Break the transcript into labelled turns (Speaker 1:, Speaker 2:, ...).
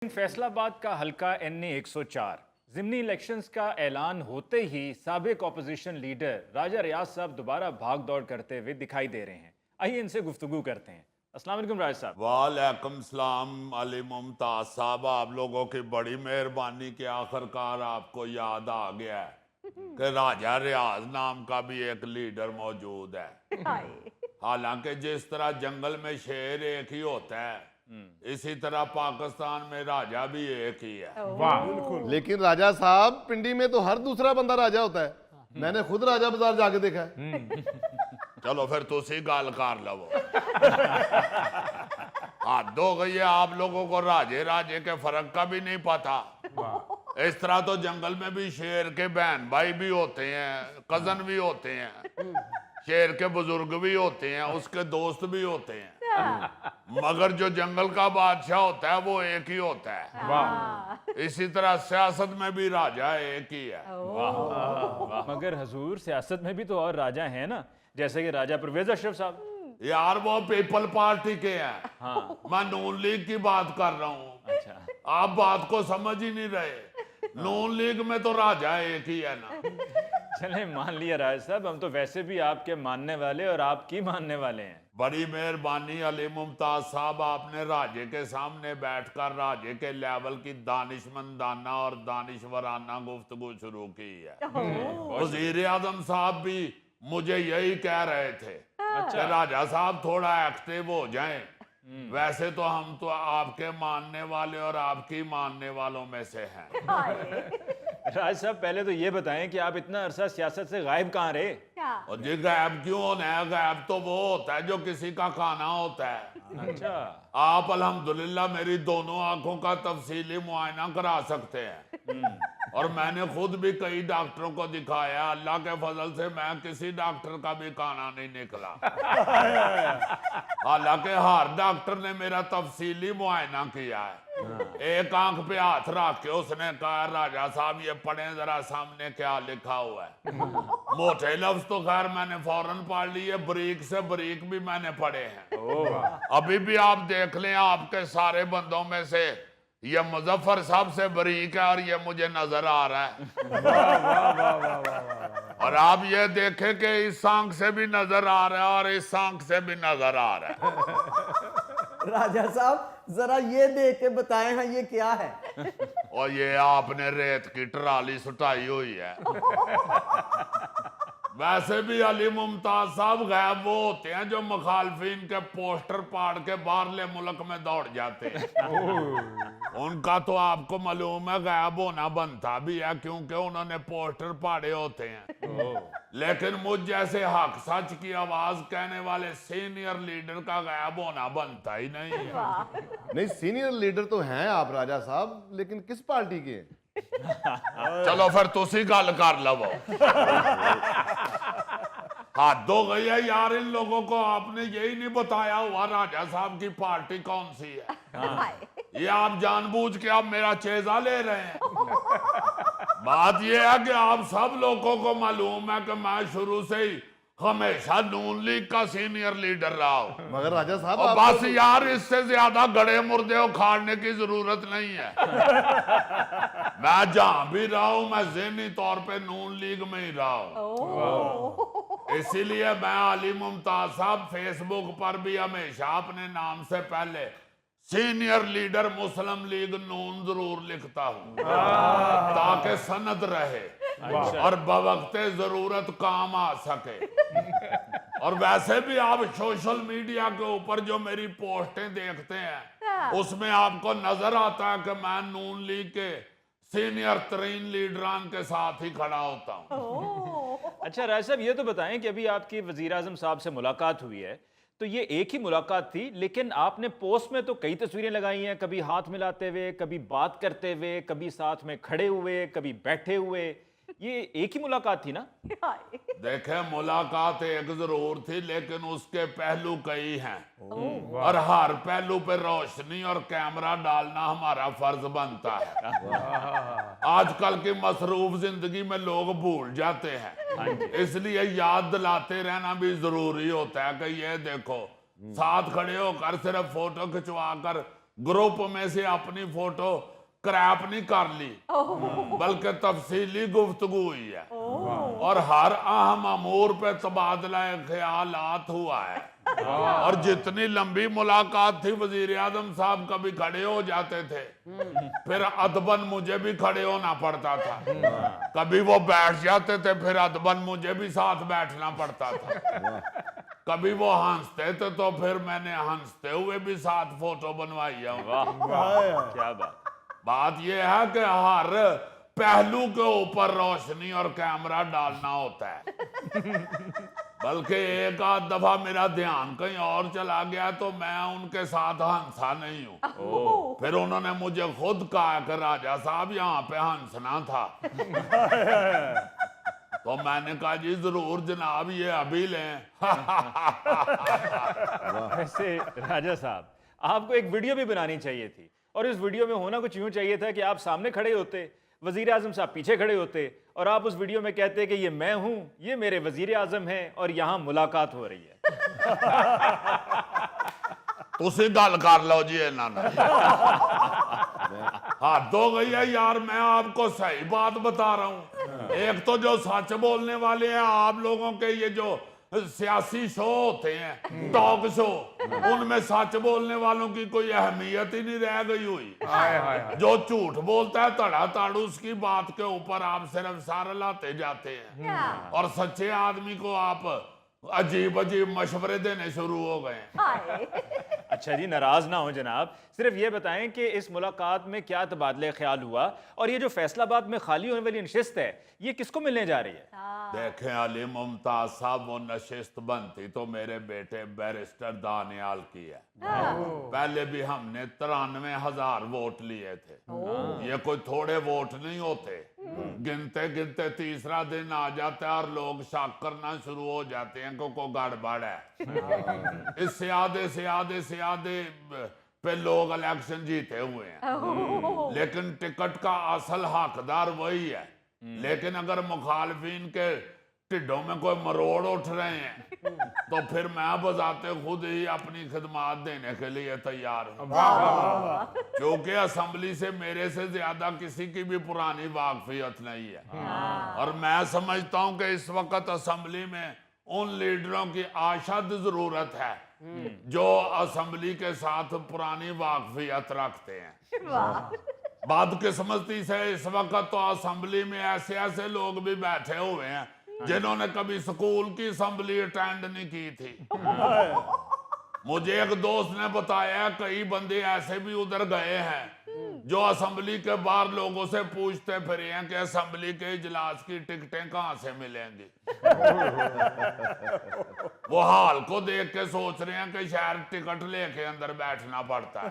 Speaker 1: फैसलाबाद का हल्का NA 104 ज़िमनी elections का ऐलान होते ही साबिक ऑपोजिशन लीडर राजा रियाज साहब दोबारा भाग दौड़ करते हुए दिखाई दे रहे हैं। आइए इनसे गुफ्तगू करते हैं। अस्सलाम वालेकुम राज साहब।
Speaker 2: वालेकुम सलाम अली मुमताज साहब, आप लोगों की बड़ी मेहरबानी कि आखिरकार आपको याद आ गया है कि राजा रियाज नाम का भी एक लीडर मौजूद है। हालांकि जिस तरह जंगल में शेर एक ही होता है, इसी तरह पाकिस्तान में राजा भी एक ही है।
Speaker 1: वाह,
Speaker 3: लेकिन राजा साहब, पिंडी में तो हर दूसरा बंदा राजा होता है। मैंने खुद राजा बाजार जाके देखा है।
Speaker 2: चलो फिर तुसी गल कर लो। हद हो गई है, आप लोगों को राजे राजे के फर्क का भी नहीं पता। इस तरह तो जंगल में भी शेर के बहन भाई भी होते हैं, कजन भी होते हैं, शेर के बुजुर्ग भी होते हैं, उसके दोस्त भी होते हैं, मगर जो जंगल का बादशाह होता है वो एक ही होता है।
Speaker 1: वाह,
Speaker 2: इसी तरह सियासत में भी राजा एक ही है।
Speaker 1: वाह। मगर हजूर, सियासत में भी तो और राजा हैं ना, जैसे कि राजा परवेज अशरफ साहब।
Speaker 2: यार वो पीपल पार्टी के हैं।
Speaker 1: हाँ।
Speaker 2: मैं नून लीग की बात कर रहा हूँ।
Speaker 1: अच्छा,
Speaker 2: आप बात को समझ ही नहीं रहे। नून लीग में तो राजा एक ही है ना।
Speaker 1: चले मान लिया राज साहब, हम तो वैसे भी आपके मानने वाले और आपकी मानने वाले हैं।
Speaker 2: बड़ी मेहरबानी अली मुमताज साहब, आपने राजे के सामने बैठकर राजे के लेवल की दानिशमंदाना और दानिशवराना गुफ्तगू शुरू की है। वजीर आजम साहब भी मुझे यही कह रहे थे कि राजा साहब थोड़ा एक्टिव हो जाएं। वैसे तो हम तो आपके मानने वाले और आपकी मानने वालों में से हैं।
Speaker 1: राज साहब, पहले तो ये बताएं कि आप इतना अरसा सियासत से गायब कहाँ रहे?
Speaker 2: और जी गायब क्यों होना है? गायब तो वो होता है जो किसी का खाना होता है।
Speaker 1: अच्छा,
Speaker 2: आप अल्हम्दुलिल्लाह मेरी दोनों आंखों का तफसीली मुआयना करा सकते हैं। और मैंने खुद भी कई डॉक्टरों को दिखाया। अल्लाह के फजल से मैं किसी डॉक्टर का भी खाना नहीं निकला। हालांकि हर डॉक्टर ने मेरा तफसीली मुआयना किया है। एक आंख पे हाथ रख के उसने कहा, राजा साहब ये पढ़े जरा सामने क्या लिखा हुआ है। मोटे लफ्ज तो खैर मैंने फौरन पढ़ लिए, बरीक से बरीक भी मैंने पढ़े हैं। अभी भी आप देख लें, आपके सारे बंदों में से ये मुजफ्फर साहब से बरीक है और ये मुझे नजर आ रहा है। और आप ये देखें कि इस आंख से भी नजर आ रहा है और इस आंख से भी नजर आ रहा है।
Speaker 4: राजा साहब जरा ये देख के बताएं, हाँ ये क्या है?
Speaker 2: और ये आपने रेत की ट्राली सुटाई हुई है। वैसे भी अली मुमताज साहब गायब वो होते हैं जो मुखालफिन के पोस्टर पाड़ के बाहरले मुल्क में दौड़ जाते हैं। उनका तो आपको मालूम है गायब होना बनता भी है, क्योंकि उन्होंने पोस्टर पाड़े होते हैं। लेकिन मुझ जैसे हक सच की आवाज कहने वाले सीनियर लीडर का गायब होना बनता ही नहीं है।
Speaker 3: नहीं, सीनियर लीडर तो हैं आप राजा साहब, लेकिन किस पार्टी के?
Speaker 2: चलो फिर तुसी गल कर लवो। हद हो गई है यार, इन लोगों को आपने यही नहीं बताया हुआ राजा साहब की पार्टी कौन सी है। ये आप जानबूझ के आप मेरा चेजा ले रहे हैं। बात ये है कि आप सब लोगों को मालूम है कि मैं शुरू से ही हमेशा नून लीग का सीनियर लीडर रहा हूं।
Speaker 3: मगर राजा साहब
Speaker 2: और
Speaker 3: आप
Speaker 2: बस यार, इससे ज्यादा गड़े मुर्दे उखाड़ने की जरूरत नहीं है। मैं जहां भी रहा हूं, मैं ज़हनी तौर पे नून लीग में ही रहा हूं। इसीलिए मैं अली मुमताज साहब फेसबुक पर भी हमेशा अपने नाम से पहले सीनियर लीडर मुस्लिम लीग नून जरूर लिखता हूं, ताकि सनद रहे और बवक्ते जरूरत काम आ सके। और वैसे भी आप सोशल मीडिया के ऊपर जो मेरी पोस्टें देखते हैं, उसमें आपको नजर आता है कि मैं नून लीग के सीनियर तरीन लीडरान के साथ ही खड़ा होता हूँ।
Speaker 1: अच्छा राज साहब, ये तो बताएं कि अभी आपकी वजीर आजम साहब से मुलाकात हुई है, तो ये एक ही मुलाकात थी, लेकिन आपने पोस्ट में तो कई तस्वीरें लगाई हैं, कभी हाथ मिलाते हुए, कभी बात करते हुए, कभी साथ में खड़े हुए, कभी बैठे हुए। ये एक ही मुलाकात थी ना?
Speaker 2: देखे, मुलाकात एक जरूर थी, लेकिन उसके पहलू कई हैं और हर पहलू पे रोशनी और कैमरा डालना हमारा फर्ज बनता है। आजकल की मसरूफ जिंदगी में लोग भूल जाते हैं, इसलिए याद दिलाते रहना भी जरूरी होता है कि ये देखो, साथ खड़े होकर सिर्फ फोटो खिंचवा कर ग्रुप में से अपनी फोटो क्रैप नहीं कर ली, बल्कि तफसीली गुफ्तगू हुई है और हर अहम अमूर पे तबादला ख्यालात हुआ है। और जितनी लंबी मुलाकात थी, वजीर आजम साहब कभी खड़े हो जाते थे, फिर अदबन मुझे भी खड़े होना पड़ता था, कभी वो बैठ जाते थे, फिर अदबन मुझे भी साथ बैठना पड़ता था, कभी वो हंसते थे तो फिर मैंने हंसते हुए भी साथ फोटो बनवाई है।
Speaker 1: वाह क्या
Speaker 2: बात यह है कि हर पहलू के ऊपर रोशनी और कैमरा डालना होता है। बल्कि एक आध दफा मेरा ध्यान कहीं और चला गया तो मैं उनके साथ हंसा नहीं हूं। फिर उन्होंने मुझे खुद कहा कि राजा साहब यहाँ पे हंसना था। तो मैंने कहा जी जरूर जनाब, ये अभी लें।
Speaker 1: वैसे राजा साहब, आपको एक वीडियो भी बनानी चाहिए थी, और इस वीडियो में होना कुछ यूं चाहिए था कि आप सामने खड़े होते, वजीर आजम साहब पीछे खड़े होते, और आप उस वीडियो में कहते कि ये मैं हूं, ये मेरे वजीर आजम हैं और यहां मुलाकात हो रही है।
Speaker 2: तुसी गल कर लो जी इन्होंने। हद हो गई है यार, मैं आपको सही बात बता रहा हूं। एक तो जो सच बोलने वाले हैं, आप लोगों के ये जो सियासी शो होते हैं, टॉक शो, उनमें सच बोलने वालों की कोई अहमियत ही नहीं रह गई हुई। जो झूठ बोलता है धड़ाधड़ उसकी बात के ऊपर आप सिर्फ सार लाते जाते हैं, और सच्चे आदमी को आप अजीब अजीब मशवरे देने शुरू हो गए।
Speaker 1: अच्छा जी, नाराज ना हो जनाब, सिर्फ ये बताएं कि इस मुलाकात में क्या तबादले ख्याल हुआ, और ये जो फैसलाबाद में खाली होने वाली नशिस्त है, ये किसको मिलने जा रही है?
Speaker 2: देखें अली मुमताज साहब, वो नशिस्त बनती तो मेरे बेटे बैरिस्टर दानियाल की है। पहले भी हमने 93,000 वोट लिए थे। ये कोई थोड़े वोट नहीं होते। गिनते गिनते तीसरा दिन आ जाता है और लोग शक करना शुरू हो जाते हैं को गड़बड़ है। इससे आधे पे लोग इलेक्शन जीते हुए हैं, लेकिन टिकट का असल हकदार वही है। लेकिन अगर मुखालफिन के टिड्डों में कोई मरोड़ उठ रहे हैं तो फिर मैं बजाते खुद ही अपनी खिदमात देने के लिए तैयार हूं, क्योंकि असेंबली से मेरे से ज्यादा किसी की भी पुरानी वाकफियत नहीं है। और मैं समझता हूं कि इस वक्त असेंबली में उन लीडरों की आशद जरूरत है जो असेंबली के साथ पुरानी वाकफियत रखते हैं। बदकिस्मती से इस वक्त तो असेंबली में ऐसे ऐसे लोग भी बैठे हुए हैं जिन्होंने कभी स्कूल की असेंबली अटेंड नहीं की थी। मुझे एक दोस्त ने बताया कई बंदे ऐसे भी उधर गए हैं जो असेंबली के बाहर लोगों से पूछते फिरे हैं कि असेंबली के इजलास की टिकटें कहां से मिलेंगी। वो हाल को देख के सोच रहे हैं कि शायद टिकट लेके अंदर बैठना पड़ता है।